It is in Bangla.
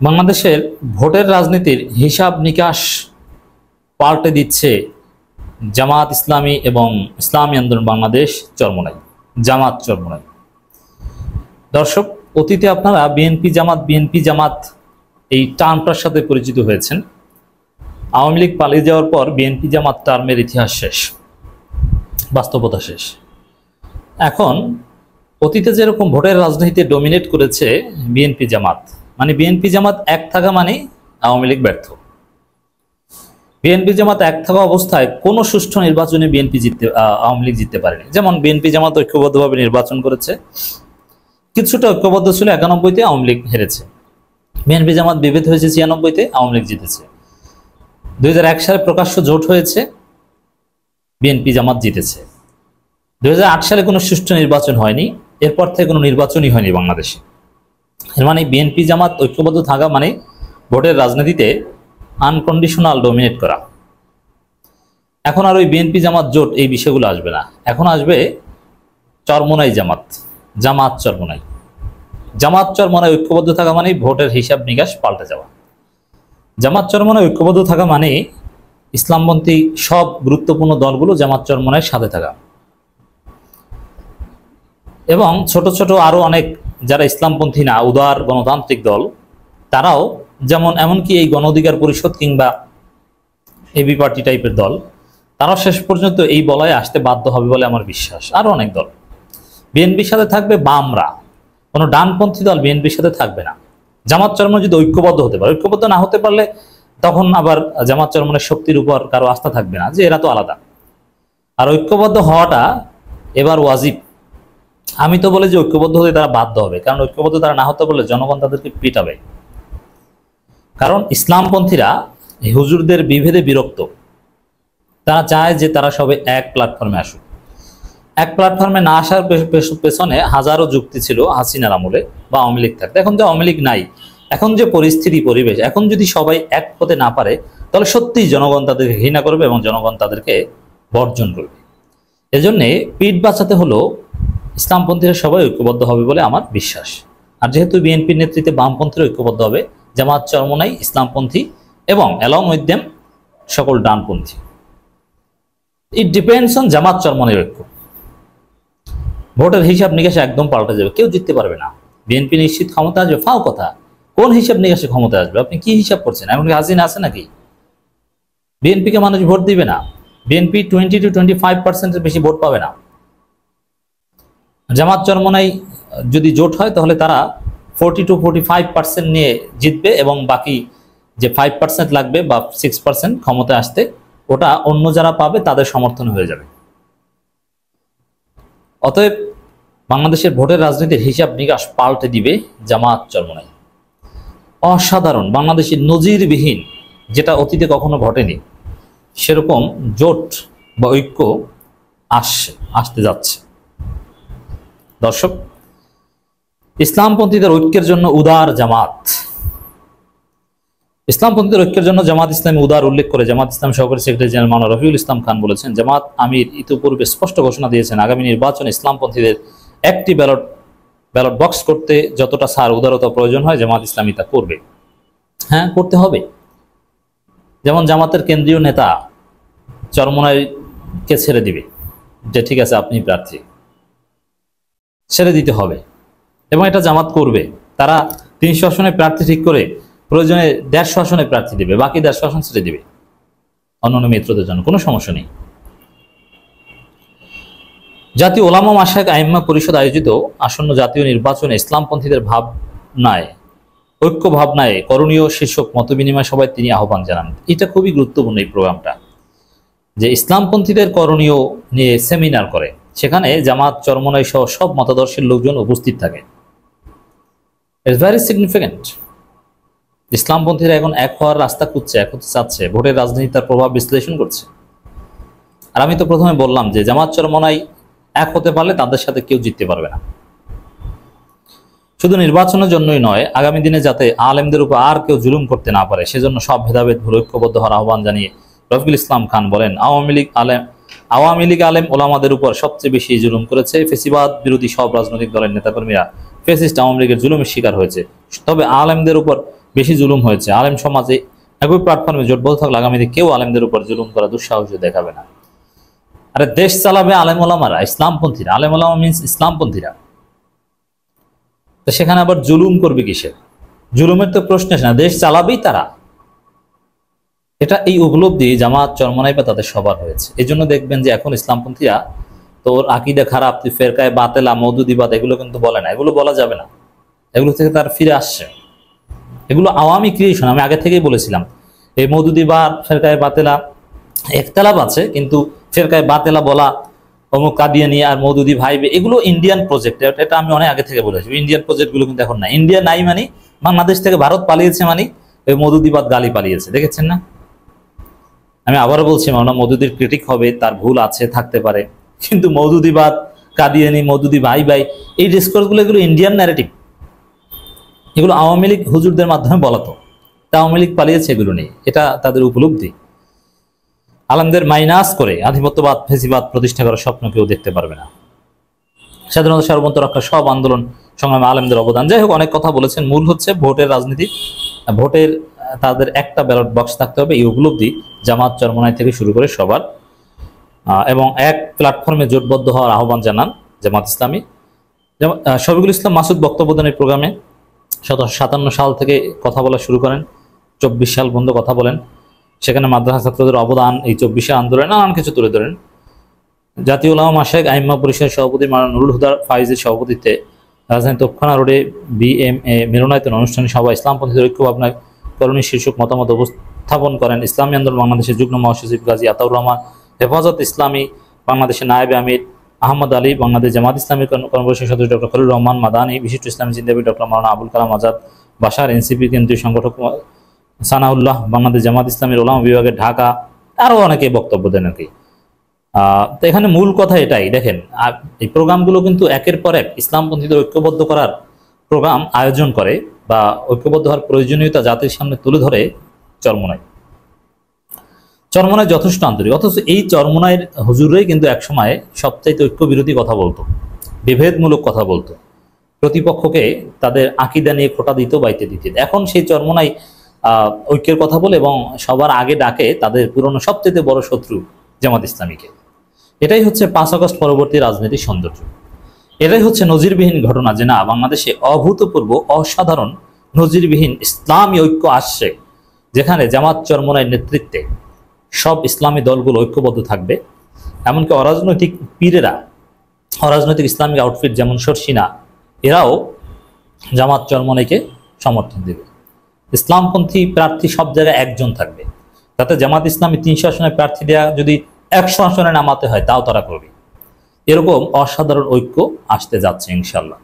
বাংলাদেশের ভোটের রাজনীতির হিসাব নিকাশ পাল্টে দিচ্ছে জামাত ইসলামী এবং ইসলামী আন্দোলন বাংলাদেশ চরমোনাই, জামাত চরমোনাই। দর্শক, অতীতে আপনারা বিএনপি জামাত এই টার্মটার সাথে পরিচিত হয়েছেন। আওয়ামী লীগ পালিয়ে যাওয়ার পর বিএনপি জামাত টার্মের ইতিহাস শেষ, বাস্তবতা শেষ। এখন অতীতে যেরকম ভোটের রাজনীতিতে ডমিনেট করেছে বিএনপি জামাত, মানে বিএনপি জামাত এক থাকা মানে আওয়ামী লীগ ব্যর্থ। বিএনপি জামাত এক থাকা অবস্থায় কোনো সুষ্ঠু নির্বাচনে আওয়ামী লীগ জিততে পারেনি। যেমন বিএনপি জামাত ঐক্যবদ্ধভাবে নির্বাচন করেছে, কিছুটা ঐক্যবদ্ধ ছিল, 91-তে আওয়ামী লীগ হেরেছে। বিএনপি জামাত বিভেদ হয়েছে 96-তে, আওয়ামী লীগ জিতেছে। 2001 সালে প্রকাশ্য জোট হয়েছে, বিএনপি জামাত জিতেছে। 2008 সালে কোনো সুষ্ঠু নির্বাচন হয়নি, এরপর থেকে কোনো নির্বাচনই হয়নি বাংলাদেশে। এর মানে বিএনপি জামাত ঐক্যবদ্ধ থাকা মানে ভোটের রাজনীতিতে আনকন্ডিশনাল ডমিনেট করা। এখন আর ওই বিএনপি জামাত জোট এই বিষয়গুলো আসবে না, এখন আসবে চরমোনাই জামাত, জামাত চরমোনাই। জামাত চরমোনাই ঐক্যবদ্ধ থাকা মানে ভোটের হিসাব নিকাশ পাল্টে যাওয়া। জামাত চরমোনাই ঐক্যবদ্ধ থাকা মানে ইসলামপন্থী সব গুরুত্বপূর্ণ দলগুলো জামাত চরমোনাইয়ের সাথে থাকা, এবং ছোট ছোট আরো অনেক যারা ইসলামপন্থী না, উদার গণতান্ত্রিক দল, তারাও যেমন, এমনকি এই গণ অধিকার পরিষদ কিংবা এবি পার্টি টাইপের দল, তারাও শেষ পর্যন্ত এই বলয়ে আসতে বাধ্য হবে বলে আমার বিশ্বাস। আরো অনেক দল বিএনপির সাথে থাকবে, বামরা, কোনো ডানপন্থী দল বিএনপির সাথে থাকবে না। জামাত চরমোনাই যদি ঐক্যবদ্ধ হতে পারে, ঐক্যবদ্ধ না হতে পারলে তখন আবার জামাত চরমোনাইয়ের শক্তির উপর কারো আস্থা থাকবে না, যে এরা তো আলাদা। আর ঐক্যবদ্ধ হওয়াটা এবার ওয়াজিব। আমি তো বলি যে ঐক্যবদ্ধ হতে তারা বাধ্য হবে, কারণ ঐক্যবদ্ধ তারা না হতে পারলে জনগণ তাদেরকে পিটাবে। কারণ ইসলামপন্থীরা হুজুরদের বিভেদে বিরক্ত, তারা চায় যে তারা সবাই এক প্ল্যাটফর্মে আসুক। এক প্ল্যাটফর্মে না আসার পেছনে হাজারো যুক্তি ছিল হাসিনার আমলে বা আওয়ামী লীগ থাকতে। এখন যে আওয়ামী লীগ নাই, এখন যে পরিস্থিতি পরিবেশ, এখন যদি সবাই এক হতে না পারে, তাহলে সত্যিই জনগণ তাদেরকে ঘৃণা করবে এবং জনগণ তাদেরকে বর্জন করবে। এজন্যে পিঠ বাঁচাতে হলো ইসলামপন্থীরা সবাই ঐক্যবদ্ধ হবে বলে আমার বিশ্বাস। আর যেহেতু বিএনপির নেতৃত্বে বামপন্থীরা ঐক্যবদ্ধ হবে, জামাত চরমোনাই ইসলামপন্থী এবং অ্যালং উইথ দেম সকল ডানপন্থী। ইট ডিপেন্ডস অন জামাত চরমোনাই ঐক্য। ভোটের হিসাব নিকাশে একদম পাল্টে যাবে, কেউ জিততে পারবে না। বিএনপি নিশ্চিত ক্ষমতা আসবে, ফাও কথা। কোন হিসাব নিকাশে ক্ষমতা আসবে? আপনি কি হিসাব করছেন? এমনকি হাসিনা আছে নাকি? বিএনপিকে মানুষ ভোট দিবে না। বিএনপি 20 to 25% বেশি ভোট পাবে না। জামাত চরমোনাই যদি জোট হয় তাহলে তারা 40 to 45% নিয়ে জিতবে, এবং বাকি যে 5% লাগবে বা 6% ক্ষমতায় আসতে, ওটা অন্য যারা পাবে তাদের সমর্থন হয়ে যাবে। অতএব বাংলাদেশের ভোটের রাজনীতির হিসাব নিকাশ পাল্টে দিবে জামাত চরমোনাই। অসাধারণ, বাংলাদেশের নজিরবিহীন, যেটা অতীতে কখনো ঘটেনি, সেরকম জোট বা ঐক্য আসতে যাচ্ছে। দর্শক, ইসলামপন্থীদের ঐক্যের জন্য উদার জামাত। ইসলামপন্থীদের ঐক্যের জন্য জামাত ইসলামী উদার উল্লেখ করে জামাত ইসলাম সহকারী সেক্রেটারি জেনারেল মাওলানা রফিউল ইসলাম খান বলেছেন, জামাত আমির ইতিপূর্বে স্পষ্ট ঘোষণা দিয়েছেন, আগামী নির্বাচনে ইসলামপন্থীদের একটি ব্যালট বক্স করতে যতটা উদারতা প্রয়োজন হয়, জামাত ইসলামী তা করবে। হ্যাঁ, করতে হবে। যেমন জামাতের কেন্দ্রীয় নেতা চরমোনাইকে ছেড়ে দিবে, যে ঠিক আছে আপনি প্রার্থী, ছেড়ে দিতে হবে, এবং এটা জামাত করবে। তারা 300 আসনে প্রার্থী ঠিক করে প্রয়োজনে 150 আসনে প্রার্থী দেবে, বাকি 150 আসন ছেড়ে দিবে অন্যান্য মিত্রদের জন্য, কোনো সমস্যা নেই। জাতীয় ওলামা মাশায়েখ আইম্মা পরিষদ আয়োজিত আসন্ন জাতীয় নির্বাচনে ইসলামপন্থীদের ঐক্য ভাবনায় করণীয় শীর্ষক মতবিনিময় সভায় তিনি আহ্বান জানান। এটা খুবই গুরুত্বপূর্ণ এই প্রোগ্রামটা, যে ইসলামপন্থীদের করণীয় নিয়ে সেমিনার করে, সেখানে জামাত চরমোনাই সহ সব মতাদর্শের লোকজন উপস্থিত থাকে। It's very significant. ইসলামপন্থীরা এখন এক হওয়ার রাস্তা খুঁজছে, এক হতে চাচ্ছে, ভোটের রাজনীতি তার প্রভাব বিশ্লেষণ করছে। আর আমি তো প্রথমে বললাম যে জামাত চরমোনাই এক হতে পারলে তাদের সাথে কেউ জিততে পারবে না। শুধু নির্বাচনের জন্যই নয়, আগামী দিনে যাতে আলেমদের উপর আর কেউ জুলুম করতে না পারে, সেজন্য সব ভেদাভেদ ভুলে ঐক্যবদ্ধ হওয়ার আহ্বান জানিয়ে রফিকুল ইসলাম খান বলেন, আওয়ামী লীগ আলেম ওলামাদের উপর সবচেয়ে বেশি জুলুম করেছে। ফেসিবাদ বিরোধী সব রাজনৈতিক দলের নেতাকর্মীরা ফেসিস্ট আওয়ামী লীগের জুলুমের শিকার হয়েছে, তবে আলেমদের উপর বেশি জুলুম হয়েছে। আলেম সমাজে একই প্ল্যাটফর্মে জোটবদ্ধ থাকলে আগামীতে কেউ আলেমদের উপর জুলুম করা দুঃসাহস দেখাবে না। আরে দেশ চালাবে আলেম ওলামারা, ইসলামপন্থীরা। আলেম ওলামা মিনস ইসলামপন্থীরা। তো সেখানে আবার জুলুম করবে কিসের? জুলুমের তো প্রশ্ন আসে না, দেশ চালাবেই তারা। এটা এই উপলব্ধি জামাত চরমনাই বা তাদের সবার হয়েছে। এই জন্য দেখবেন যে এখন ইসলামপন্থীরা তোর আকিদা খারাপ, তুই ফেরকায় বাতেলা মওদুদিবাদ এগুলো কিন্তু বলে না, এগুলো বলা যাবে না, এগুলো থেকে তার ফিরে আসছে। এগুলো আওয়ামী ক্রিয়েশন। আমি আগে থেকেই বলেছিলাম এই মওদুদিবাদ ফেরকায় বাতেলা একতলাপ আছে, কিন্তু ফেরকায় বাতেলা বলা, অমুক কাদিয়ানি আর মওদুদি ভাই এগুলো ইন্ডিয়ান প্রজেক্ট। এটা আমি অনেক আগে থেকে বলেছি। ইন্ডিয়ান প্রজেক্টগুলো কিন্তু এখন নাই। ইন্ডিয়া নাই মানে বাংলাদেশ থেকে ভারত পালিয়েছে, মানে ওই মওদুদিবাদ গালি পালিয়েছে, দেখেছেন না? আমি আবারও বলছি, মাওলানা মওদুদির ক্রিটিক হবে, তার ভুল আছে, থাকতে পারে, কিন্তু মওদুদিবাদ, কাদিয়ানি, মওদুদি ভাই ভাই এই ডিসকোর্সগুলো এগুলো ইন্ডিয়ান ন্যারেটিভ। এগুলো আওয়ামী লীগ হুজুরদের মাধ্যমে বলাতো, তা আওয়ামী লীগ পালিয়েছে, এগুলো নেই। এটা তাদের উপলব্ধি। আলেমদের মাইনাস করে আধিপত্যবাদ ফেসিবাদ প্রতিষ্ঠা করার স্বপ্ন কেউ দেখতে পারবে না। স্বাধীনতা সার্বভৌমত্ব রক্ষা সব আন্দোলন সংগ্রামে আলেমদের অবদান। যাই হোক, অনেক কথা বলেছেন। মূল হচ্ছে ভোটের রাজনীতি, ভোটের তাদের একটা ব্যালট বক্স থাকতে হবে, এই উপলব্ধি জামাত চরমনাই থেকে শুরু করে সবার, এবং এক প্ল্যাটফর্মে জোটবদ্ধ হওয়ার আহ্বান জানান জামাত ইসলামী। যেমন শফিকুল ইসলাম মাসুদ বক্তব্য দেন এই প্রোগ্রামে। 1757 সাল থেকে কথা বলা শুরু করেন, 24 সাল পর্যন্ত কথা বলেন। সেখানে মাদ্রাসা ছাত্রদের অবদান, এই 24 আন্দোলনে নানান কিছু তুলে ধরেন। জাতীয় উলামা মাশায়েখ আইম্মা পরিষদের সভাপতি মাওলানা নুরুল হুদা ফাইজের সভাপতিত্বে রাজধানী তৎক্ষণা রোডে BMA মিলনায়তন অনুষ্ঠানে সভা ইসলামপন্থীদের ঐক্য ভাবনায় করণীয় শীর্ষক মতামত উপস্থাপন করেন ইসলামী আন্দোলন বাংলাদেশের যুগ্ম মহাসচিব গাজী আতাউর রহমান, হেফাজত ইসলামী বাংলাদেশের নায়েবে আমির আহমদ আলী, বাংলাদেশ জামাত ইসলামী কর্মপরিষদ সদস্য ডক্টর খলিল রহমান মাদানী, বিশিষ্ট ইসলামী চিন্তাবিদ ডক্টর মাওলানা আবুল কালাম আজাদ বাশার, NCP কেন্দ্রীয় সংগঠক সানাউল্লাহ, বাংলাদেশ জামাত ইসলামীর ওলামা বিভাগের ঢাকা, আরও অনেকে বক্তব্য দেন আর কি। তো এখানে মূল কথা এটাই, দেখেন এই প্রোগ্রামগুলো কিন্তু একের পর এক ইসলামপন্থীদের ঐক্যবদ্ধ করার প্রোগ্রাম আয়োজন করে বা ঐক্যবদ্ধ হওয়ার প্রয়োজনীয়তা জাতির সামনে তুলে ধরে চরমনাই। চরমনাই যথেষ্ট আন্তরিক, অথচ এই চরমনাইয়ের হুজুররাই কিন্তু একসময় সবচাইতে ঐক্য বিরোধী কথা বলতো, বিভেদমূলক কথা বলতো, প্রতিপক্ষকে তাদের আকিদা নিয়ে খোঁটা দিত, বাইতে দিত। এখন সেই চরমনাই ঐক্যের কথা বলে এবং সবার আগে ডাকে তাদের পুরনো সবচেয়ে বড় শত্রু জামাত ইসলামীকে। এটাই হচ্ছে 5 আগস্ট পরবর্তী রাজনীতির সৌন্দর্য। এটাই হচ্ছে নজিরবিহীন ঘটনা যে না, বাংলাদেশে অভূতপূর্ব অসাধারণ নজিরবিহীন ইসলামী ঐক্য আসছে, যেখানে জামাত চরমনাইয়ের নেতৃত্বে সব ইসলামী দলগুলো ঐক্যবদ্ধ থাকবে। এমনকি অরাজনৈতিক পীরেরা, অরাজনৈতিক ইসলামিক আউটফিট যেমন শর্ষিনা, এরাও জামাত চরমনাইকে সমর্থন দেবে। ইসলামপন্থী প্রার্থী সব জায়গায় একজন থাকবে, তাতে জামাত ইসলামী 300 আসনে প্রার্থী দেওয়া যদি 100 আসনে নামাতে হয় তাও তারা করবে। এরকম অসাধারণ ঐক্য আসতে যাচ্ছে ইনশাল্লাহ।